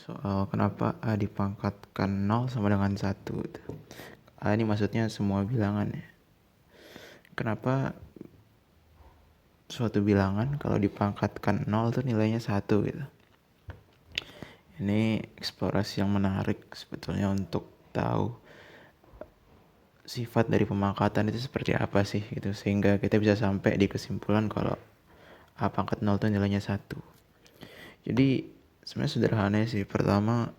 soal kenapa A dipangkatkan 0 sama dengan 1. A ini maksudnya semua bilangan ya. Kenapa suatu bilangan kalau dipangkatkan 0 tuh nilainya 1 gitu. Ini eksplorasi yang menarik sebetulnya untuk tahu sifat dari pemangkatan itu seperti apa sih gitu. Sehingga kita bisa sampai di kesimpulan kalau A pangkat 0 tuh nilainya 1. Jadi sebenarnya sederhana sih. Pertama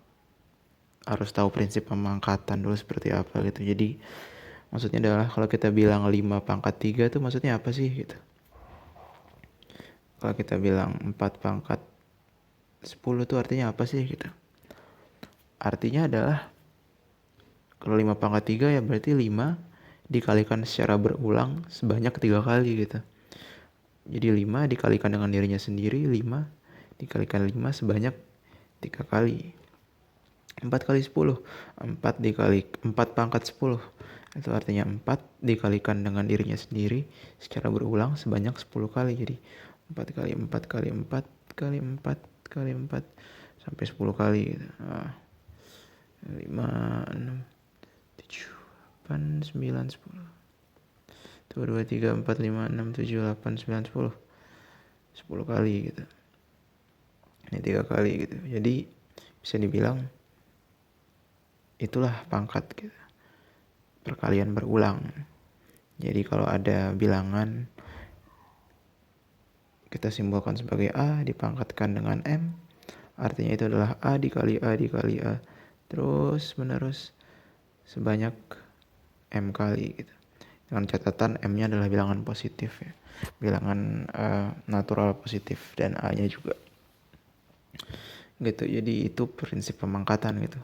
harus tahu prinsip pemangkatan dulu seperti apa gitu. Jadi maksudnya adalah kalau kita bilang 5 pangkat 3 tuh maksudnya apa sih gitu. Kalau kita bilang 4 pangkat 10 tuh artinya apa sih gitu. Artinya adalah kalau 5 pangkat 3 ya berarti 5 dikalikan secara berulang sebanyak 3 kali gitu. Jadi 5 dikalikan dengan dirinya sendiri, 5 dikalikan 5 sebanyak 3 kali. 4 kali 10, 4 dikali 4 pangkat 10. Itu artinya 4 dikalikan dengan dirinya sendiri secara berulang sebanyak 10 kali. Jadi 4 kali 4 kali 4 kali 4 kali 4 sampai 10 kali gitu. 5, 6, 7, 8, 9, 10. 1, 2, 3, 4, 5, 6, 7, 8, 9, 10. 10 kali gitu. Ini 3 kali gitu. Jadi bisa dibilang itulah pangkat gitu. Perkalian berulang. Jadi kalau ada bilangan kita simbolkan sebagai A dipangkatkan dengan M, artinya itu adalah A dikali A dikali A terus menerus sebanyak M kali gitu. Dengan catatan M-nya adalah bilangan positif ya. Bilangan natural positif dan A-nya juga. Gitu. Jadi itu prinsip pemangkatan gitu.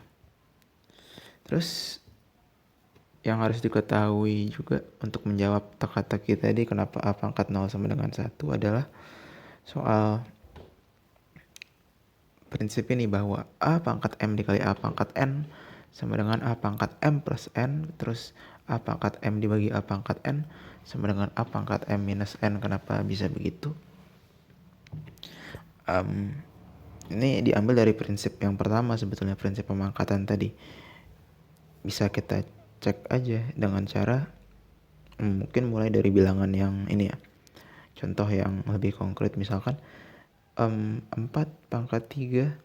Terus yang harus diketahui juga untuk menjawab teka-teki tadi kenapa A pangkat 0 sama dengan 1 adalah soal prinsip ini bahwa A pangkat M dikali A pangkat N sama dengan A pangkat M plus N, terus A pangkat M dibagi A pangkat N sama dengan A pangkat M minus N. Kenapa bisa begitu? Ini diambil dari prinsip yang pertama sebetulnya, prinsip pemangkatan tadi. Bisa kita cek aja dengan cara mungkin mulai dari bilangan yang ini ya. Contoh yang lebih konkret misalkan 4 pangkat 3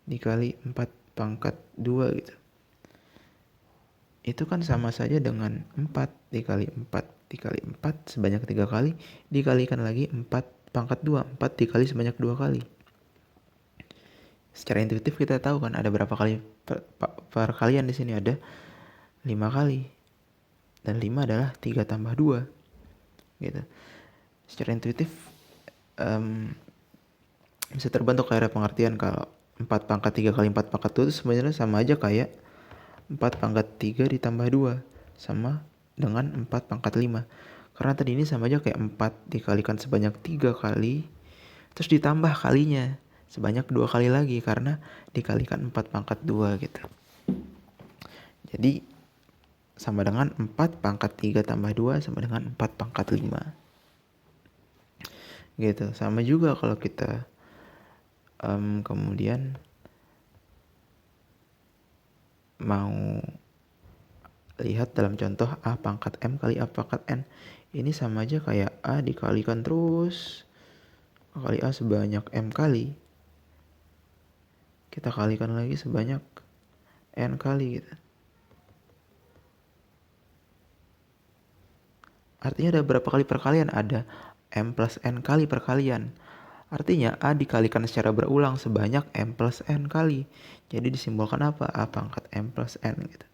dikali 4 pangkat 2 gitu. Itu kan sama saja dengan 4 dikali 4 dikali 4 sebanyak 3 kali dikalikan lagi 4 pangkat 2. 4 dikali sebanyak 2 kali. Secara intuitif kita tahu kan ada berapa kali perkalian di sini, ada 5 kali. Dan 5 adalah 3 tambah 2. Gitu. Secara intuitif bisa terbentuk kayak pengertian kalau 4 pangkat 3 kali 4 pangkat 2 itu sebenarnya sama aja kayak 4 pangkat 3 ditambah 2 sama dengan 4 pangkat 5. Karena tadi ini sama aja kayak 4 dikalikan sebanyak 3 kali terus ditambah kalinya sebanyak 2 kali lagi karena dikalikan 4 pangkat 2 gitu. Jadi sama dengan 4 pangkat 3 tambah 2 sama dengan 4 pangkat 5. Gitu. Sama juga kalau kita kemudian mau lihat dalam contoh A pangkat M kali A pangkat N. Ini sama aja kayak A dikalikan terus kali A sebanyak M kali. Kita kalikan lagi sebanyak N kali gitu. Artinya ada berapa kali perkalian? Ada M plus N kali perkalian. Artinya A dikalikan secara berulang sebanyak M plus N kali. Jadi disimbolkan apa? A pangkat M plus N gitu.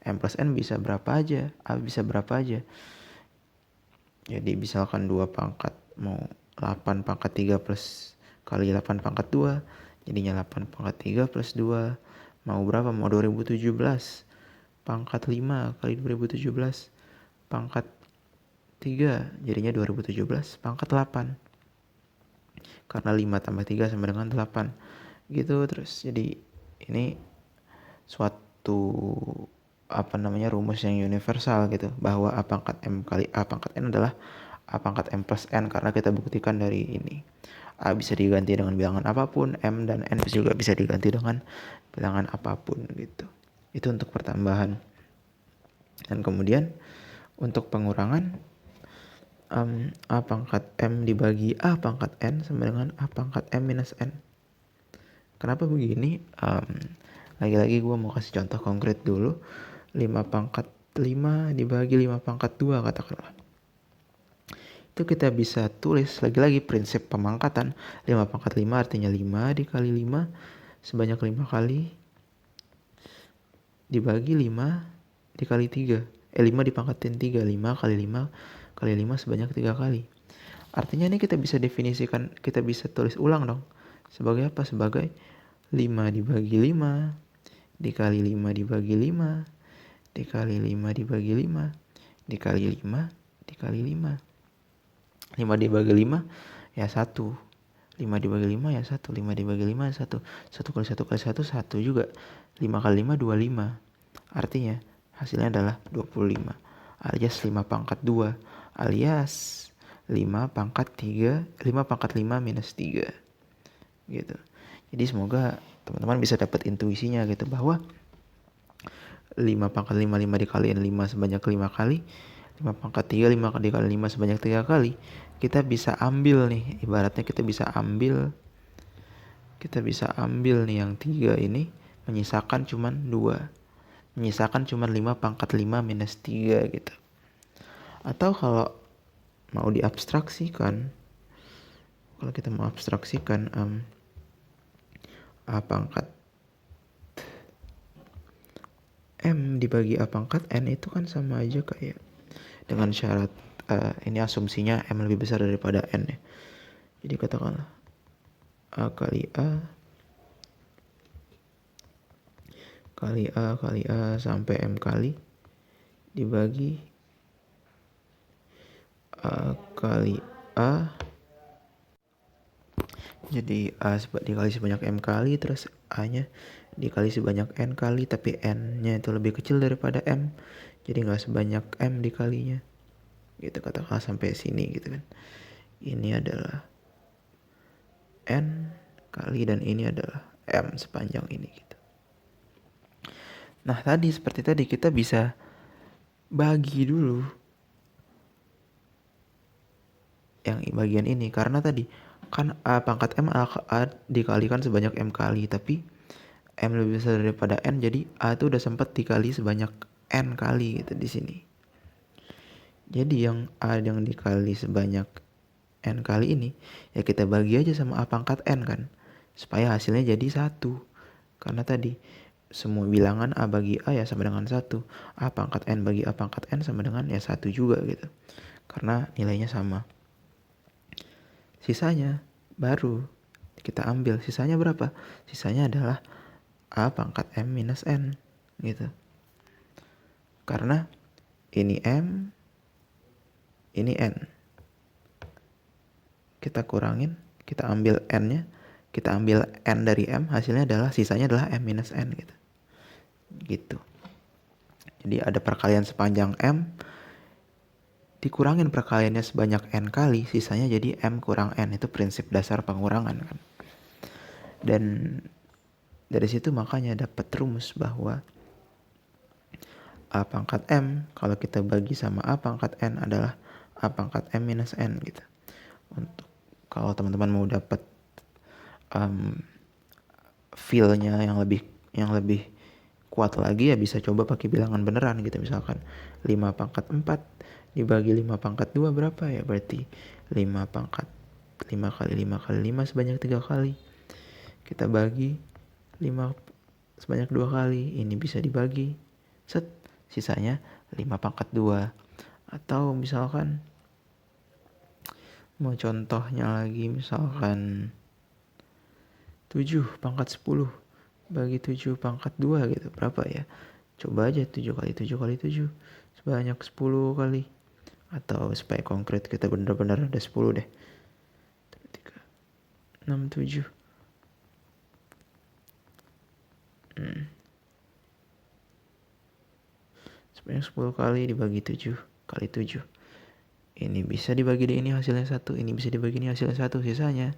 M plus N bisa berapa aja, A bisa berapa aja. Jadi misalkan 2 pangkat mau 8 pangkat 3 plus kali 8 pangkat 2. Jadinya 8 pangkat 3 plus 2. Mau berapa? Mau 2017. Pangkat 5 kali 2017. Pangkat 3 jadinya 2017 pangkat 8. Karena 5 tambah 3 sama dengan 8. Gitu terus. Jadi ini suatu rumus yang universal gitu, bahwa A pangkat M kali A pangkat N adalah A pangkat M plus N karena kita buktikan dari ini. A bisa diganti dengan bilangan apapun, M dan N juga bisa diganti dengan bilangan apapun gitu. Itu untuk pertambahan. Dan kemudian untuk pengurangan, A pangkat M dibagi A pangkat N sama dengan A pangkat M minus N. Kenapa begini? Lagi-lagi gue mau kasih contoh konkret dulu. 5 pangkat 5 dibagi 5 pangkat 2 katakanlah. Itu kita bisa tulis lagi-lagi prinsip pemangkatan. 5 pangkat 5 artinya 5 dikali 5 sebanyak 5 kali dibagi 5 dikali 3. 5 dipangkatin 3. 5 kali 5 kali 5 sebanyak 3 kali. Artinya ini kita bisa definisikan, kita bisa tulis ulang dong. Sebagai apa? Sebagai 5 dibagi 5 dikali 5 dibagi 5 dikali 5 dibagi 5 dikali 5 dikali 5. 5 dibagi 5 ya 1. 5 dibagi 5 ya 1. 5 dibagi 5 ya 1. 1 kali 1 kali 1 1 juga. 5 kali 5 25. Artinya hasilnya adalah 25. Alias 5 pangkat 2. Alias 5 pangkat 3. 5 pangkat 5 minus 3. Gitu. Jadi semoga teman-teman bisa dapat intuisinya gitu, bahwa 5 pangkat 5 dikaliin 5 sebanyak 5 kali, 5 pangkat 3 5 dikali 5 sebanyak 3 kali. Kita bisa ambil nih, ibaratnya kita bisa ambil nih yang 3 ini, menyisakan cuman 2. Menyisakan cuman 5 pangkat 5 minus 3 gitu. Atau kalau mau diabstraksikan, kalau kita mau abstraksikan, A pangkat M dibagi A pangkat N itu kan sama aja kayak dengan syarat, ini asumsinya M lebih besar daripada N ya. Jadi katakanlah A kali A kali A kali A sampai M kali dibagi A kali A. Jadi A dikali sebanyak M kali, terus A nya dikali sebanyak N kali, tapi N nya itu lebih kecil daripada M, jadi gak sebanyak M dikalinya gitu, katakanlah sampai sini gitu kan. Ini adalah N kali dan ini adalah M sepanjang ini gitu. Nah tadi seperti tadi kita bisa bagi dulu yang bagian ini, karena tadi kan A pangkat M A dikalikan sebanyak M kali, tapi M lebih besar daripada N, jadi A itu udah sempat dikali sebanyak N kali gitu di sini. Jadi yang A yang dikali sebanyak N kali ini ya kita bagi aja sama A pangkat N kan, supaya hasilnya jadi 1. Karena tadi semua bilangan A bagi A ya sama dengan 1. A pangkat N bagi A pangkat N sama dengan ya 1 juga gitu, karena nilainya sama. Sisanya baru kita ambil. Sisanya berapa? Sisanya adalah A pangkat M minus N gitu. Karena ini M, ini N. Kita kurangin, kita ambil N-nya, kita ambil N dari M, hasilnya adalah, sisanya adalah M minus N gitu. Gitu. Jadi ada perkalian sepanjang M, dikurangin perkaliannya sebanyak N kali, sisanya jadi M kurang N. Itu prinsip dasar pengurangan kan. Dan dari situ makanya dapat rumus bahwa A pangkat M kalau kita bagi sama A pangkat N adalah A pangkat M minus N gitu. Untuk kalau teman-teman mau dapat feel-nya yang lebih kuat lagi ya bisa coba pakai bilangan beneran gitu. Misalkan 5 pangkat 4 dibagi 5 pangkat 2 berapa ya? Berarti 5 pangkat 5 kali 5 kali 5 sebanyak 3 kali. Kita bagi 5 sebanyak 2 kali. Ini bisa dibagi. Set. Sisanya 5 pangkat 2. Atau misalkan mau contohnya lagi, misalkan 7 pangkat 10 bagi 7 pangkat 2 gitu. Berapa ya? Coba aja 7 kali 7 kali 7 sebanyak 10 kali. Atau supaya konkret kita benar-benar ada 10 deh. 3, 6, 7. Sebanyak 10 kali dibagi 7 kali 7. Ini bisa dibagi di ini hasilnya 1. Ini bisa dibagi ini hasilnya 1. Sisanya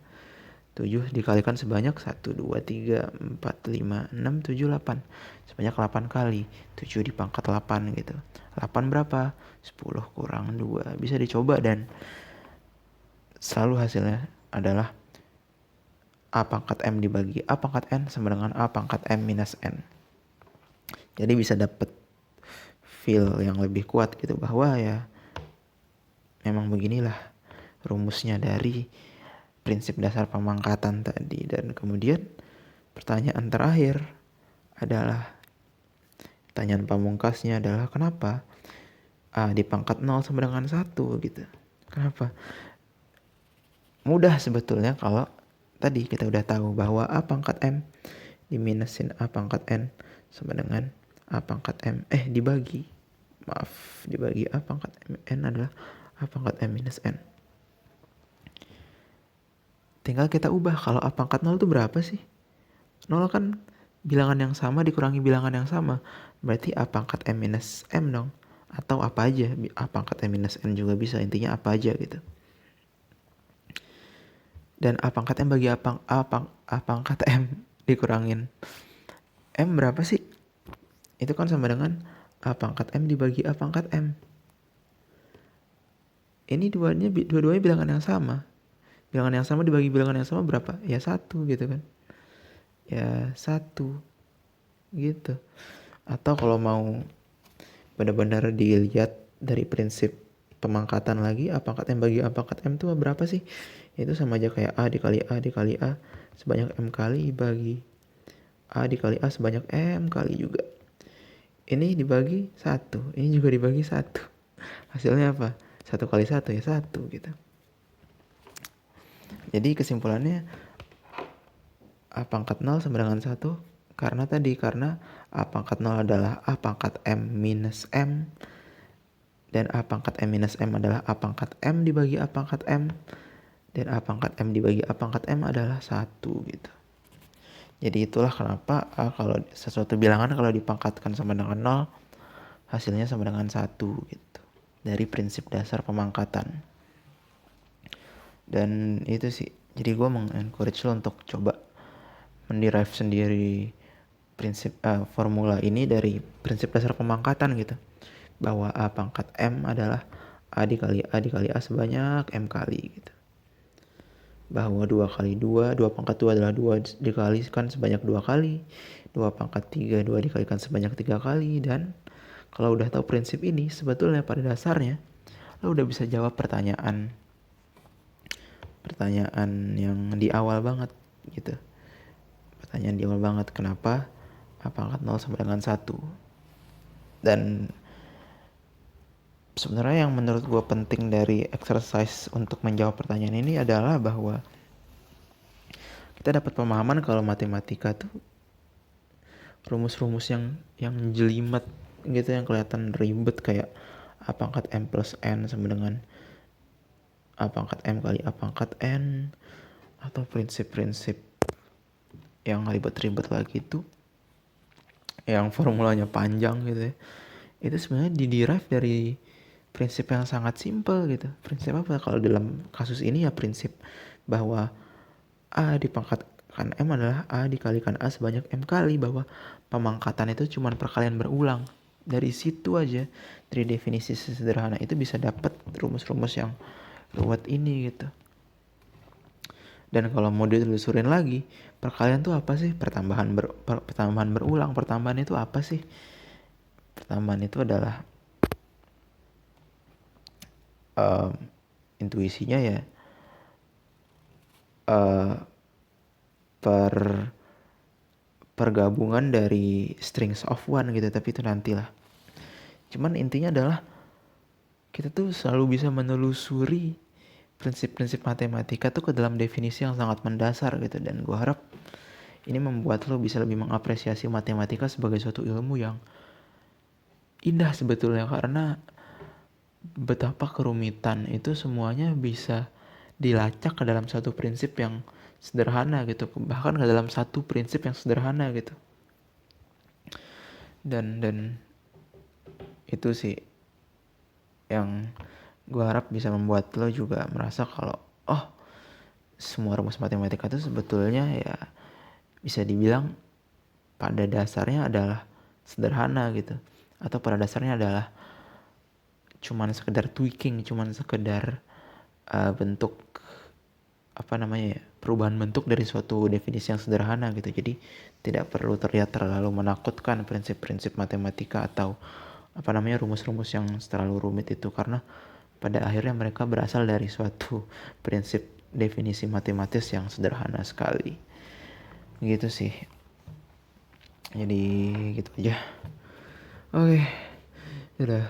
7 dikalikan sebanyak 1, 2, 3, 4, 5, 6, 7, 8. Sebanyak 8 kali. 7 dipangkat 8 gitu. 8 berapa? 10 kurang 2. Bisa dicoba dan selalu hasilnya adalah A pangkat M dibagi A pangkat N sama dengan A pangkat M minus N. Jadi bisa dapet feel yang lebih kuat gitu bahwa ya memang beginilah rumusnya dari prinsip dasar pemangkatan tadi. Dan kemudian pertanyaan terakhir adalah, pertanyaan pamungkasnya adalah kenapa A dipangkat 0 sama dengan 1 gitu. Kenapa? Mudah sebetulnya kalau tadi kita udah tahu bahwa A pangkat M diminusin A pangkat N sama dengan A pangkat M. Dibagi A pangkat N adalah A pangkat M minus N. Tinggal kita ubah, kalau A pangkat 0 itu berapa sih? 0 kan bilangan yang sama dikurangi bilangan yang sama. Berarti A pangkat M minus M dong. Atau apa aja, A pangkat M minus N juga bisa, intinya apa aja gitu. Dan A pangkat M bagi A pangkat M dikurangin M berapa sih? Itu kan sama dengan A pangkat M dibagi A pangkat M. Ini dua-duanya bilangan yang sama. Bilangan yang sama dibagi bilangan yang sama berapa? Ya 1 gitu kan. Ya 1 gitu. Atau kalau mau benar-benar dilihat dari prinsip pemangkatan lagi, A pangkat M bagi A pangkat M itu berapa sih? Itu sama aja kayak A dikali A sebanyak M kali bagi A dikali A sebanyak M kali juga. Ini dibagi 1, ini juga dibagi 1. Hasilnya apa? 1 kali 1 ya 1 gitu. Jadi kesimpulannya A pangkat 0 sama dengan 1 karena A pangkat 0 adalah A pangkat M minus M dan A pangkat M minus M adalah A pangkat M dibagi A pangkat M dan A pangkat M dibagi A pangkat M adalah 1 gitu. Jadi itulah kenapa kalau sesuatu bilangan kalau dipangkatkan sama dengan 0 hasilnya sama dengan 1 gitu. Dari prinsip dasar pemangkatan. Dan itu sih, jadi gue mengencourage lo untuk coba menderive sendiri prinsip formula ini dari prinsip dasar pemangkatan gitu. Bahwa A pangkat M adalah A dikali A sebanyak M kali gitu. Bahwa 2 kali 2 pangkat 2 adalah 2 dikalikan sebanyak 2 kali. 2 pangkat 3, 2 dikalikan sebanyak 3 kali. Dan kalau udah tahu prinsip ini, sebetulnya pada dasarnya lo udah bisa jawab pertanyaan yang di awal banget gitu. Pertanyaan di awal banget, kenapa A pangkat 0 sama dengan 1. Dan sebenarnya yang menurut gue penting dari exercise untuk menjawab pertanyaan ini adalah bahwa kita dapat pemahaman kalau matematika tuh rumus-rumus yang jelimet gitu, yang kelihatan ribet kayak A pangkat M plus N sama dengan A pangkat M kali A pangkat N, atau prinsip-prinsip yang ribet-ribet lagi itu yang formulanya panjang gitu ya, itu sebenarnya diderive dari prinsip yang sangat simpel gitu. Prinsip apa? Kalau dalam kasus ini ya prinsip bahwa A dipangkatkan M adalah A dikalikan A sebanyak M kali, bahwa pemangkatan itu cuma perkalian berulang. Dari situ aja, dari definisi sederhana itu bisa dapat rumus-rumus yang ruwet ini gitu. Dan kalau mau ditelusurin lagi, perkalian tuh apa sih? Pertambahan berulang. Pertambahan itu apa sih? Pertambahan itu adalah intuisinya ya pergabungan dari strings of one gitu, tapi itu nantilah. Cuman intinya adalah kita tuh selalu bisa menelusuri prinsip-prinsip matematika tuh ke dalam definisi yang sangat mendasar gitu. Dan gue harap ini membuat lo bisa lebih mengapresiasi matematika sebagai suatu ilmu yang indah sebetulnya, karena betapa kerumitan itu semuanya bisa dilacak ke dalam satu prinsip yang sederhana gitu, bahkan ke dalam satu prinsip yang sederhana gitu. Dan itu sih yang gue harap bisa membuat lo juga merasa kalau semua rumus matematika itu sebetulnya ya bisa dibilang pada dasarnya adalah sederhana gitu, atau pada dasarnya adalah cuman sekedar tweaking, cuman sekedar bentuk perubahan bentuk dari suatu definisi yang sederhana gitu. Jadi tidak perlu terlihat terlalu menakutkan prinsip-prinsip matematika atau rumus-rumus yang terlalu rumit itu, karena pada akhirnya mereka berasal dari suatu prinsip definisi matematis yang sederhana sekali. Gitu sih. Jadi gitu aja. Oke. Udah